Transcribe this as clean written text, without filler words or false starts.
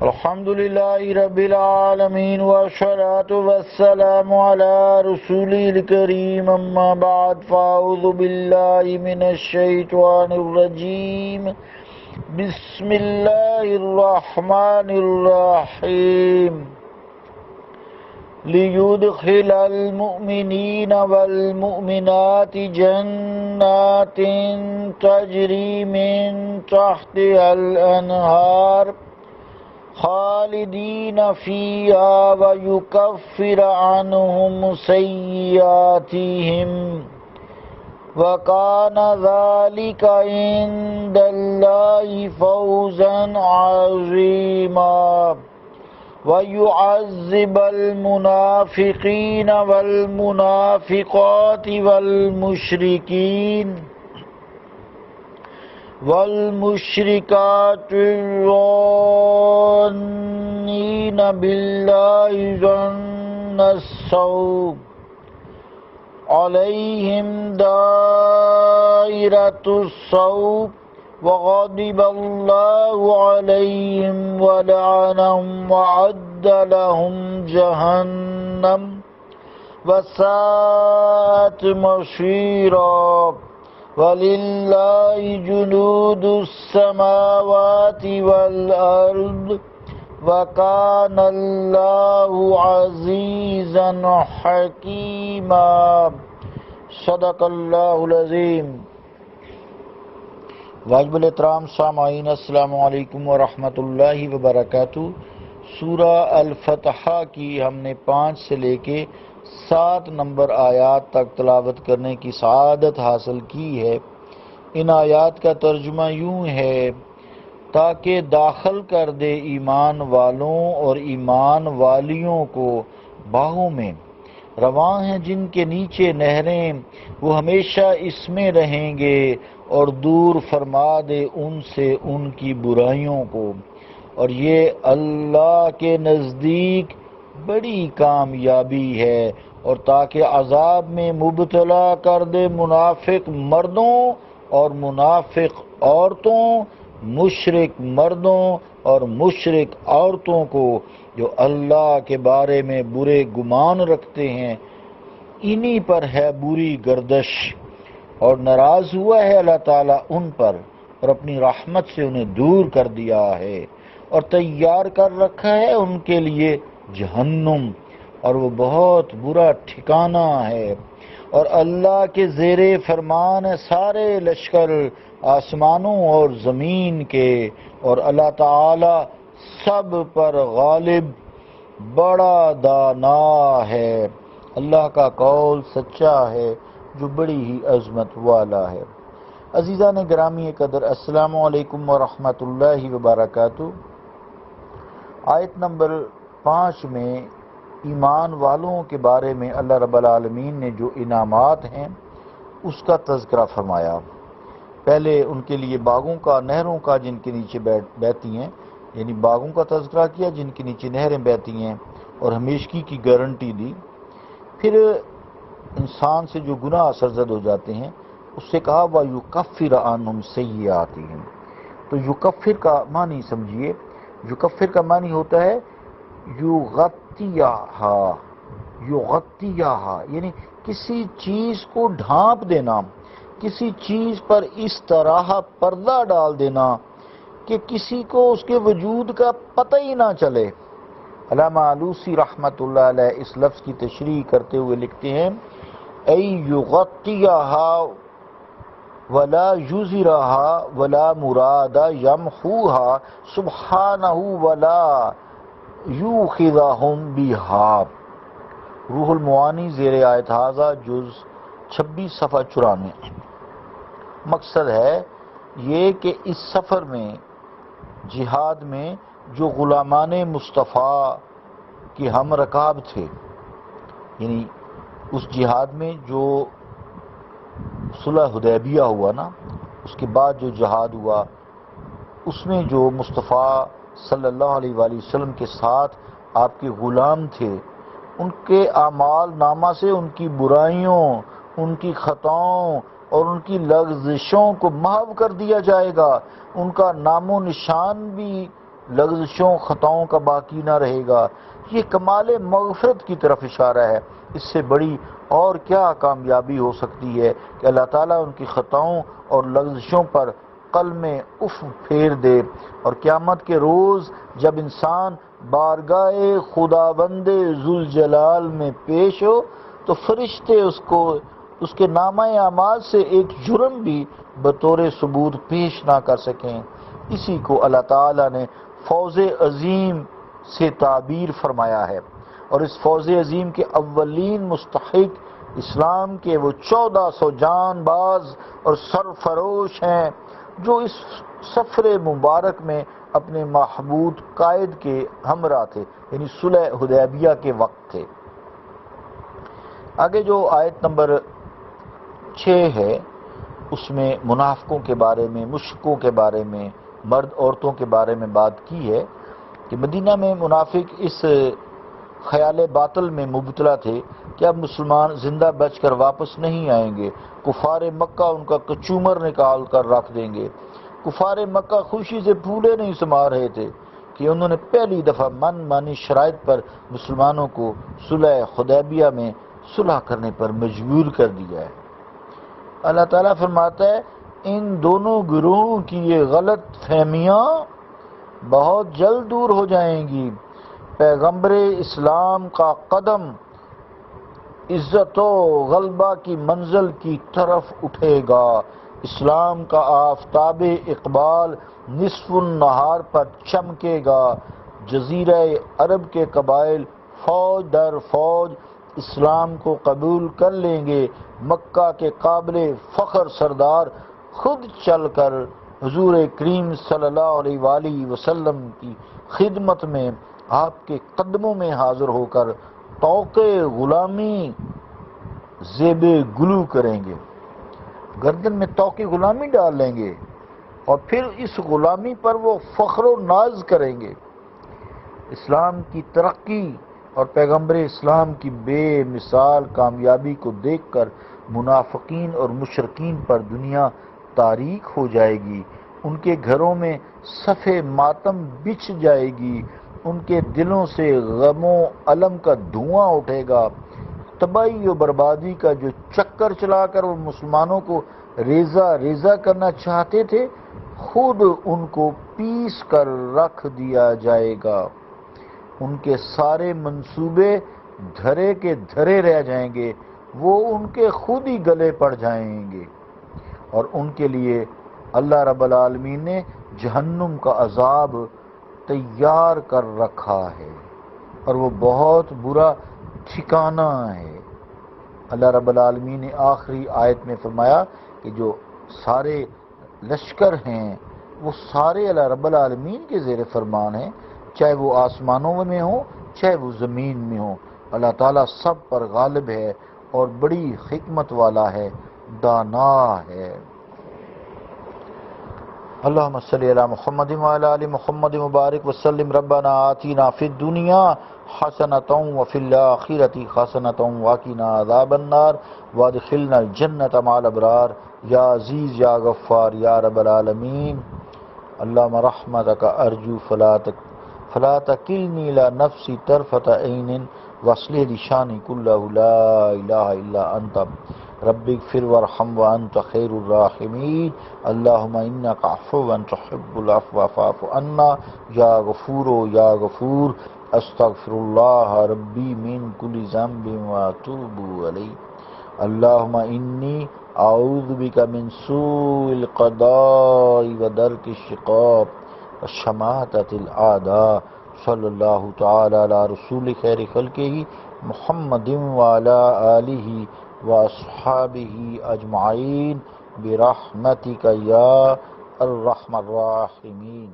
الحمد لله رب العالمين والصلاة والسلام على رسوله الكريم أما بعد فأعوذ بالله من الشيطان الرجيم بسم الله الرحمن الرحيم ليدخل المؤمنين والمؤمنات جنات تجري من تحتها الأنهار خالدين فيها ويكفر عنهم سيئاتهم وكان ذلك عند الله فوزا عظيما ويعذب المنافقين والمنافقات والمشركات الظانين بالله ظن السوء عليهم دائرة السوء وغضب الله عليهم ولعنهم وأعد لهم جهنم وساءت مصيرا وَلِلَّهِ جُنُودُ السَّمَاوَاتِ وَالْأَرْضِ وَكَانَ اللَّهُ عَزِيزًا حَكِيمًا صدق اللہ العظیم۔ واجب الاحترام سامعین، السلام علیکم ورحمۃ اللہ وبرکاتہ۔ سورہ الفتح کی ہم نے 5 سے لے کے 7 نمبر آیات تک تلاوت کرنے کی سعادت حاصل کی ہے۔ ان آیات کا ترجمہ یوں ہے: تاکہ داخل کر دے ایمان والوں اور ایمان والیوں کو باغوں میں، رواں ہیں جن کے نیچے نہریں، وہ ہمیشہ اس میں رہیں گے، اور دور فرما دے ان سے ان کی برائیوں کو، اور یہ اللہ کے نزدیک بڑی کامیابی ہے، اور تاکہ عذاب میں مبتلا کر دے منافق مردوں اور منافق عورتوں، مشرک مردوں اور مشرک عورتوں کو جو اللہ کے بارے میں برے گمان رکھتے ہیں، انہی پر ہے بری گردش، اور ناراض ہوا ہے اللہ تعالیٰ ان پر، اور اپنی رحمت سے انہیں دور کر دیا ہے، اور تیار کر رکھا ہے ان کے لیے جہنم، اور وہ بہت برا ٹھکانہ ہے۔ اور اللہ کے زیر فرمان ہے سارے لشکر آسمانوں اور زمین کے، اور اللہ تعالی سب پر غالب بڑا دانا ہے۔ اللہ کا قول سچا ہے جو بڑی ہی عظمت والا ہے۔ عزیزان گرامی قدر، السلام علیکم ورحمۃ اللہ وبرکاتہ۔ آیت نمبر 5 میں ایمان والوں کے بارے میں اللہ رب العالمین نے جو انعامات ہیں اس کا تذکرہ فرمایا۔ پہلے ان کے لیے باغوں کا، نہروں کا جن کے نیچے بہتی ہیں، یعنی باغوں کا تذکرہ کیا جن کے نیچے نہریں بہتی ہیں، اور ہمیشگی کی گارنٹی دی۔ پھر انسان سے جو گناہ سرزد ہو جاتے ہیں اس سے کہا وَيُكَفِّرَ عَنْهُمْ سَيِّئَاتِهِمْ۔ تو یکفر کا معنی سمجھیے، یکفر کا معنی ہوتا ہے یغطیہا، یعنی کسی چیز کو ڈھانپ دینا، کسی چیز پر اس طرح پردہ ڈال دینا کہ کسی کو اس کے وجود کا پتہ ہی نہ چلے۔ علامہ علوسی رحمۃ اللہ علیہ اس لفظ کی تشریح کرتے ہوئے لکھتے ہیں: ای یغطیہا ولا یظہرہا ولا مراد یمحوہا سبحانہ ولا یؤخذہم بہا۔ روح المعانی زیر آیت ھذا جز 26 صفحہ 94۔ مقصد ہے یہ کہ اس سفر میں، جہاد میں، جو غلامان مصطفیٰ کے ہم رکاب تھے، یعنی اس جہاد میں جو صلح حدیبیہ ہوا نا، اس کے بعد جو جہاد ہوا، اس میں جو مصطفیٰ صلی اللہ علیہ وآلہ وسلم کے ساتھ آپ کے غلام تھے، ان کے اعمال نامہ سے ان کی برائیوں، ان کی خطاؤں اور ان کی لغزشوں کو محو کر دیا جائے گا، ان کا نام و نشان بھی لغزشوں خطاؤں کا باقی نہ رہے گا۔ یہ کمال مغفرت کی طرف اشارہ ہے۔ اس سے بڑی اور کیا کامیابی ہو سکتی ہے کہ اللہ تعالیٰ ان کی خطاؤں اور لغزشوں پر قلم اف پھیر دے، اور قیامت کے روز جب انسان بارگاہ خداوند ذوالجلال میں پیش ہو تو فرشتے اس کے نامہ اعمال سے ایک جرم بھی بطور ثبوت پیش نہ کر سکیں۔ اسی کو اللہ تعالیٰ نے فوز عظیم سے تعبیر فرمایا ہے، اور اس فوز عظیم کے اولین مستحق اسلام کے وہ 1400 جان باز اور سرفروش ہیں جو اس سفر مبارک میں اپنے محبوب قائد کے ہمراہ تھے، یعنی صلح حدیبیہ کے وقت تھے۔ آگے جو آیت نمبر 6 ہے اس میں منافقوں کے بارے میں، مشرکوں کے بارے میں، مرد عورتوں کے بارے میں بات کی ہے کہ مدینہ میں منافق اس خیال باطل میں مبتلا تھے کہ اب مسلمان زندہ بچ کر واپس نہیں آئیں گے، کفار مکہ ان کا کچومر نکال کر رکھ دیں گے۔ کفار مکہ خوشی سے پھولے نہیں سما رہے تھے کہ انہوں نے پہلی دفعہ من مانی شرائط پر مسلمانوں کو صلح حدیبیہ میں صلح کرنے پر مجبور کر دیا ہے۔ اللہ تعالیٰ فرماتا ہے ان دونوں گروہوں کی یہ غلط فہمیاں بہت جلد دور ہو جائیں گی۔ پیغمبر اسلام کا قدم عزت و غلبہ کی منزل کی طرف اٹھے گا۔ اسلام کا آفتاب اقبال نصف النہار پر چمکے گا۔ جزیرہ عرب کے قبائل فوج در فوج اسلام کو قبول کر لیں گے۔ مکہ کے قابل فخر سردار خود چل کر حضور کریم صلی اللہ علیہ وآلہ وسلم کی خدمت میں آپ کے قدموں میں حاضر ہو کر طوق غلامی زیب گلو کریں گے، گردن میں طوق غلامی ڈال لیں گے اور پھر اس غلامی پر وہ فخر و ناز کریں گے۔ اسلام کی ترقی اور پیغمبر اسلام کی بے مثال کامیابی کو دیکھ کر منافقین اور مشرکین پر دنیا تاریک ہو جائے گی، ان کے گھروں میں صف ماتم بچھ جائے گی، ان کے دلوں سے غم و الم کا دھواں اٹھے گا۔ تباہی و بربادی کا جو چکر چلا کر وہ مسلمانوں کو ریزہ ریزہ کرنا چاہتے تھے، خود ان کو پیس کر رکھ دیا جائے گا۔ ان کے سارے منصوبے دھرے کے دھرے رہ جائیں گے، وہ ان کے خود ہی گلے پڑ جائیں گے، اور ان کے لیے اللہ رب العالمین نے جہنم کا عذاب تیار کر رکھا ہے، اور وہ بہت برا ٹھکانہ ہے۔ اللہ رب العالمین نے آخری آیت میں فرمایا کہ جو سارے لشکر ہیں وہ سارے اللہ رب العالمین کے زیر فرمان ہیں، چاہے وہ آسمانوں میں ہوں چاہے وہ زمین میں ہوں۔ اللہ تعالیٰ سب پر غالب ہے اور بڑی حکمت والا ہے، دانا ہے۔ اللہم صلی علی محمد وعلی آل محمد مبارک وسلم۔ ربنا آتینا فی الدنیا حسنۃ وفی الآخرۃ حسنۃ وقنا عذاب النار وادخلنا الجنۃ مع الابرار یا عزیز یا غفار یا رب العالمین۔ اللہم رحمتک ارجو فلا تکلنی الی نفسی طرفۃ عین واصلح لی شانی کلہ لا الہ الا انت رب اغفر وارحم وانت خیر الراحمین۔ اللہم انک عفو تحب العفو فاعف عنا یا غفور یا غفور۔ استغفر اللہ ربی من کل ذنب واتوب الیہ۔ اللہم انی اعوذ بک من سوء القضاء ودرک الشقاء وشماتۃ الاعداء۔ صلی اللہ تعالی علی رسول خیر خلقہ محمد وعلی آلہ واصحابہ اجمعین برحمتک یا ارحم الراحمین۔